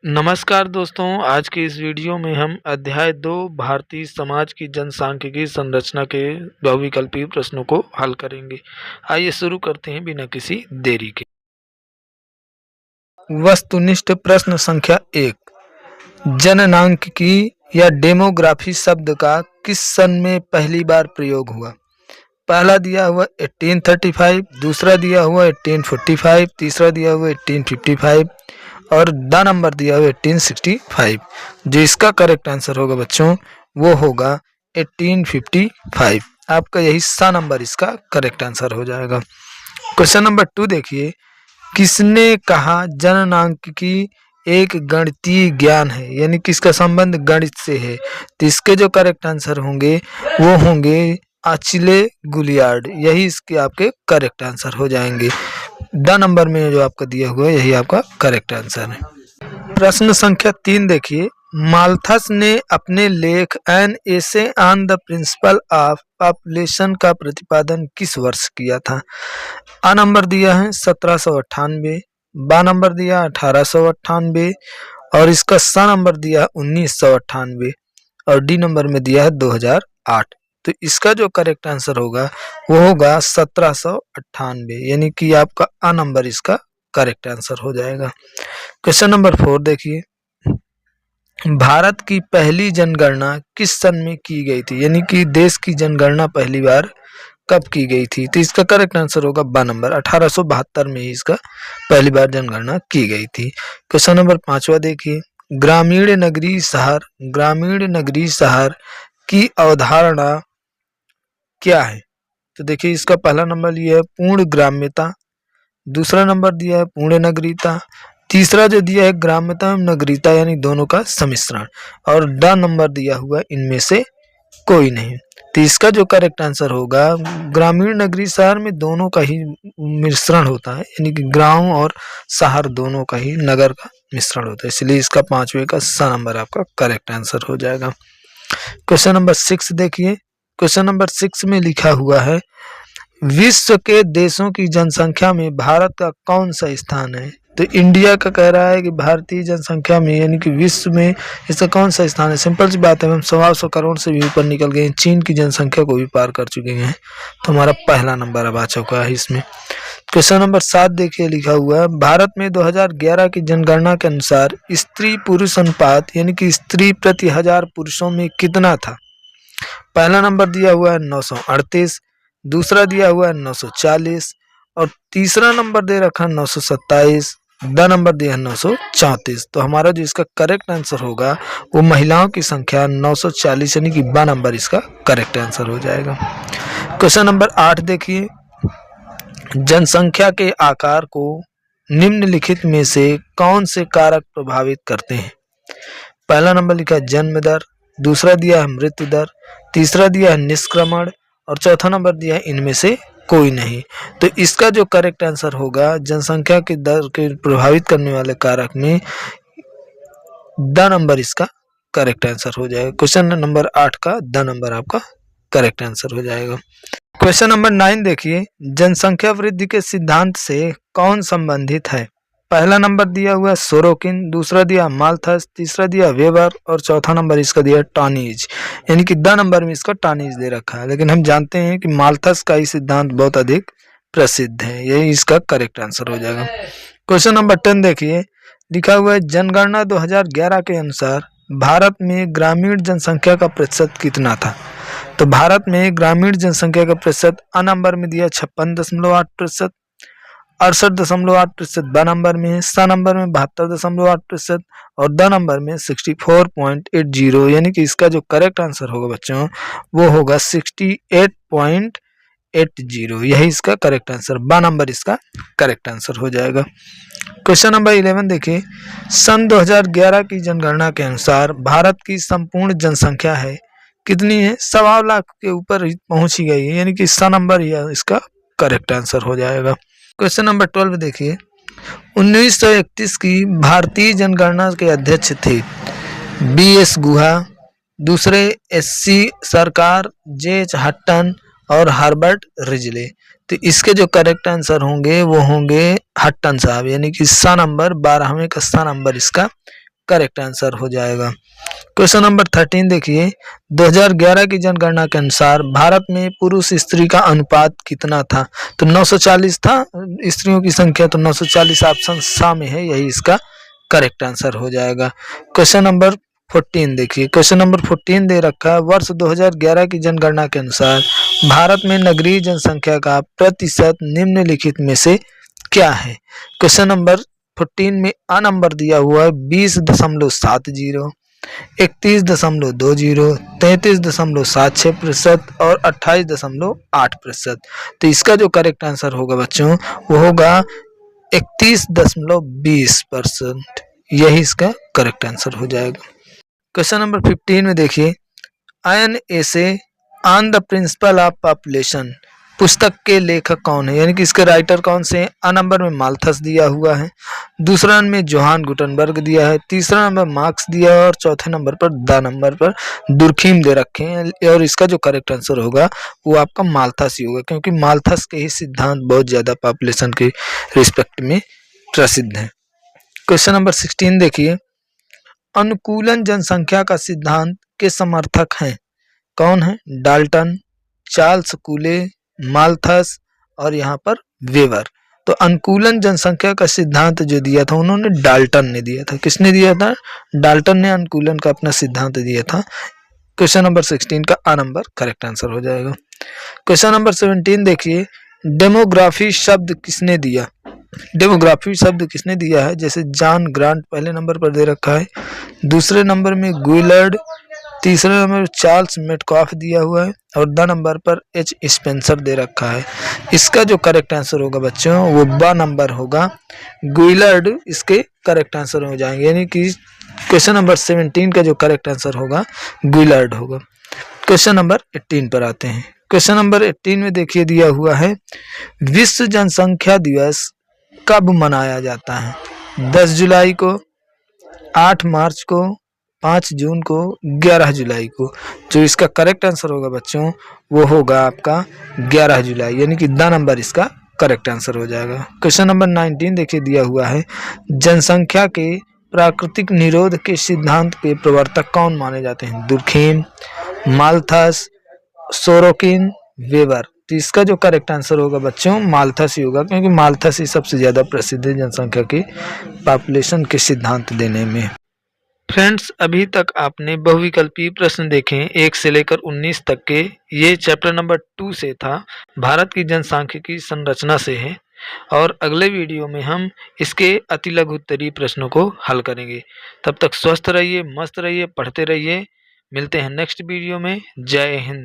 नमस्कार दोस्तों, आज की इस वीडियो में हम अध्याय 2 भारतीय समाज की जनसांख्यिकी संरचना के बहुविकल्पीय प्रश्नों को हल करेंगे। आइए शुरू करते हैं बिना किसी देरी के। वस्तुनिष्ठ प्रश्न संख्या 1। जननांकिकी या डेमोग्राफी शब्द का किस सन में पहली बार प्रयोग हुआ? पहला दिया हुआ 1835, दूसरा दिया हुआ 1845, तीसरा दिया हुआ 1855 और द नंबर दिया हुआ 1865। जो इसका करेक्ट आंसर होगा बच्चों वो होगा 1855। आपका यही सा नंबर इसका करेक्ट आंसर हो जाएगा। क्वेश्चन नंबर 2 देखिए, किसने कहा जननांकिकी एक गणितीय ज्ञान है, यानी किसका संबंध गणित से है? तो इसके जो करेक्ट आंसर होंगे वो होंगे अचिले गुलियार्ड। यही इसके आपके करेक्ट आंसर हो जाएंगे। द नंबर में जो आपका दिया हुआ है यही आपका करेक्ट आंसर है। प्रश्न संख्या 3 देखिए, माल्थस ने अपने लेख an essay on the principle of population का प्रतिपादन किस वर्ष किया था? आ नंबर दिया है 1798, बा नंबर दिया 1898 और इसका सा नंबर दिया 1998 और डी नंबर में दिया है 2008। तो इसका जो करेक्ट आंसर होगा वो होगा 1798, यानी कि आपका आ नंबर इसका करेक्ट आंसर हो जाएगा। क्वेश्चन नंबर 4 देखिए, भारत की पहली जनगणना किस सन में की गई थी, यानी कि देश की जनगणना पहली बार कब की गई थी? तो इसका करेक्ट आंसर होगा बा नंबर 1872 में ही इसका पहली बार जनगणना की गई थी। क्वेश्चन नंबर 5वां देखिए, ग्रामीण नगरीय शहर की अवधारणा क्या है? तो देखिए इसका पहला नंबर लिया है पूर्ण ग्राम्यता, दूसरा नंबर दिया है पूर्ण नगरीयता, तीसरा जो दिया है ग्राम्यता एवं नगरीयता यानी दोनों का सम्मिश्रण और ड नंबर दिया हुआ इनमें से कोई नहीं। तो इसका जो करेक्ट आंसर होगा ग्रामीण नगरीय शहर में दोनों का ही मिश्रण होता है, यानी कि गांव और शहर दोनों का ही नगर का मिश्रण होता है, इसलिए इसका 5वें का सा नंबर आपका करेक्ट आंसर हो जाएगा। क्वेश्चन नंबर 6 देखिए, क्वेश्चन नंबर 6 में लिखा हुआ है विश्व के देशों की जनसंख्या में भारत का कौन सा स्थान है? तो इंडिया का कह रहा है कि भारतीय जनसंख्या में यानी कि विश्व में इसका कौन सा स्थान है? सिंपल सी बात है, हम 125 करोड़ से भी ऊपर निकल गए, चीन की जनसंख्या को भी पार कर चुके हैं, तो हमारा पहला नंबर अब आ चुका है इसमें। क्वेश्चन नंबर 7 देखिए लिखा हुआ है भारत में 2011 की जनगणना के अनुसार स्त्री पुरुष अनुपात यानी कि स्त्री प्रति 1000 पुरुषों में कितना था? पहला नंबर दिया हुआ है 938, दूसरा दिया हुआ है 940 और तीसरा नंबर दे रखा है 927, द नंबर दिया है 934। तो हमारा जो इसका करेक्ट आंसर होगा वो महिलाओं की संख्या 940 यानी कि ब नंबर इसका करेक्ट आंसर हो जाएगा। क्वेश्चन नंबर 8 देखिए, जनसंख्या के आकार को निम्नलिखित में से कौन से कारक प्रभावित करते हैं? पहला नंबर लिखा है जन्म दर, दूसरा दिया है मृत्यु दर, तीसरा दिया है निष्क्रमण और चौथा नंबर दिया है इनमें से कोई नहीं। तो इसका जो करेक्ट आंसर होगा जनसंख्या की दर के प्रभावित करने वाले कारक में द नंबर इसका करेक्ट आंसर हो जाएगा। क्वेश्चन नंबर 8 का द नंबर आपका करेक्ट आंसर हो जाएगा। क्वेश्चन नंबर 9 देखिए, जनसंख्या वृद्धि के सिद्धांत से कौन संबंधित है? पहला नंबर दिया हुआ है सोरोकिन, दूसरा दिया माल्थस, तीसरा दिया वेबर और चौथा नंबर इसका दिया टॉनीज, यानी कि द नंबर में इसका टॉनीज दे रखा है, लेकिन हम जानते हैं कि माल्थस का ही सिद्धांत बहुत अधिक प्रसिद्ध है, यही इसका करेक्ट आंसर हो जाएगा। क्वेश्चन नंबर 10 देखिए लिखा हुआ है जनगणना 2011 के अनुसार भारत में ग्रामीण जनसंख्या का प्रतिशत कितना था? तो भारत में ग्रामीण जनसंख्या का प्रतिशत अ नंबर में दिया 56.8%, 68.8% ब नंबर में, स नंबर में 72.8% और द नंबर में 64.80, यानी कि इसका जो करेक्ट आंसर होगा बच्चों वो होगा 68.80, यही इसका करेक्ट आंसर ब नंबर इसका करेक्ट आंसर हो जाएगा। क्वेश्चन नंबर 11 देखिए, सन 2011 की जनगणना के अनुसार भारत की संपूर्ण जनसंख्या है कितनी है? 1.25 लाख के ऊपर पहुंची गई है, यानी कि स नंबर यह इसका करेक्ट आंसर हो जाएगा। क्वेश्चन नंबर 12 देखिए, 1931 की भारतीय जनगणना के अध्यक्ष थे BS गुहा, दूसरे SC सरकार, JH हट्टन और हर्बर्ट रिजले। तो इसके जो करेक्ट आंसर होंगे वो होंगे हट्टन साहब, यानी कि सा नंबर 12वें का सा नंबर इसका करेक्ट आंसर हो जाएगा। क्वेश्चन नंबर 13 देखिए, 2011 की जनगणना के अनुसार भारत में पुरुष स्त्री का अनुपात कितना था? तो 940 था स्त्रियों की संख्या, तो 940 ऑप्शन सा में है, यही इसका करेक्ट आंसर हो जाएगा। क्वेश्चन नंबर 14 देखिए, क्वेश्चन नंबर 14 दे रखा है, वर्ष 2011 की जनगणना के अनुसार भारत में नगरीय जनसंख्या का प्रतिशत निम्नलिखित में से क्या है? क्वेश्चन नंबर 14 में आ नंबर दिया हुआ है 20.70, 31.20, 33.76% और 28.8%। तो इसका जो करेक्ट आंसर होगा बच्चों वो होगा 31.20%, यही इसका करेक्ट आंसर हो जाएगा। क्वेश्चन नंबर 15 में देखिए, ion essay on the principle of population पुस्तक के लेखक कौन है, यानी कि इसके राइटर कौन से हैं? आ नंबर में माल्थस दिया हुआ है, दूसरा नंबर में जोहान गुटनबर्ग दिया है, तीसरा नंबर मार्क्स दिया है और चौथे नंबर पर दुर्खीम दे रखे हैं। और इसका जो करेक्ट आंसर होगा वो आपका माल्थस ही होगा, क्योंकि माल्थस के ही सिद्धांत बहुत ज्यादा पॉपुलेशन के रिस्पेक्ट में प्रसिद्ध है। क्वेश्चन नंबर 16 देखिए, अनुकूलन जनसंख्या का सिद्धांत के समर्थक हैं, कौन है? डाल्टन, चार्ल्स कूले, माल्थस और यहाँ पर वेबर। तो अनुकूलन जनसंख्या का सिद्धांत जो दिया था उन्होंने डाल्टन ने दिया था। किसने दिया था? डाल्टन ने अनुकूलन का अपना सिद्धांत दिया था। क्वेश्चन नंबर 16 का आ नंबर करेक्ट आंसर हो जाएगा। क्वेश्चन नंबर 17 देखिए, डेमोग्राफी शब्द किसने दिया? डेमोग्राफी शब्द किसने दिया है? जैसे जॉन ग्रांट पहले नंबर पर दे रखा है, दूसरे नंबर में गुइलर्ड, तीसरे नंबर पर चार्ल्स मेटकॉफ दिया हुआ है और द नंबर पर एच स्पेंसर दे रखा है। इसका जो करेक्ट आंसर होगा बच्चों वो ब नंबर होगा, गुइलर्ड इसके करेक्ट आंसर हो जाएंगे, यानी कि क्वेश्चन नंबर 17 का जो करेक्ट आंसर होगा गुइलर्ड होगा। क्वेश्चन नंबर 18 पर आते हैं। क्वेश्चन नंबर 18 में देखिए दिया हुआ है, विश्व जनसंख्या दिवस कब मनाया जाता है? 10 जुलाई को, 8 मार्च को, 5 जून को, 11 जुलाई को। जो इसका करेक्ट आंसर होगा बच्चों वो होगा आपका 11 जुलाई, यानी कि द नंबर इसका करेक्ट आंसर हो जाएगा। क्वेश्चन नंबर 19 देखिए दिया हुआ है, जनसंख्या के प्राकृतिक निरोध के सिद्धांत के प्रवर्तक कौन माने जाते हैं? Durkheim, Malthus, Sorokin, weber. तो इसका जो करेक्ट आंसर होगा बच्चों माल्थस ही होगा, क्योंकि माल्थस ही सबसे ज्यादा प्रसिद्ध है जनसंख्या के पॉपुलेशन के सिद्धांत देने में। फ्रेंड्स, अभी तक आपने बहुविकल्पीय प्रश्न देखे 1 से लेकर 19 तक के, ये चैप्टर नंबर 2 से था, भारत की जनसांख्यिकी संरचना से है। और अगले वीडियो में हम इसके अति लघु उत्तरीय प्रश्नों को हल करेंगे। तब तक स्वस्थ रहिए, मस्त रहिए, पढ़ते रहिए। मिलते हैं नेक्स्ट वीडियो में। जय हिंद।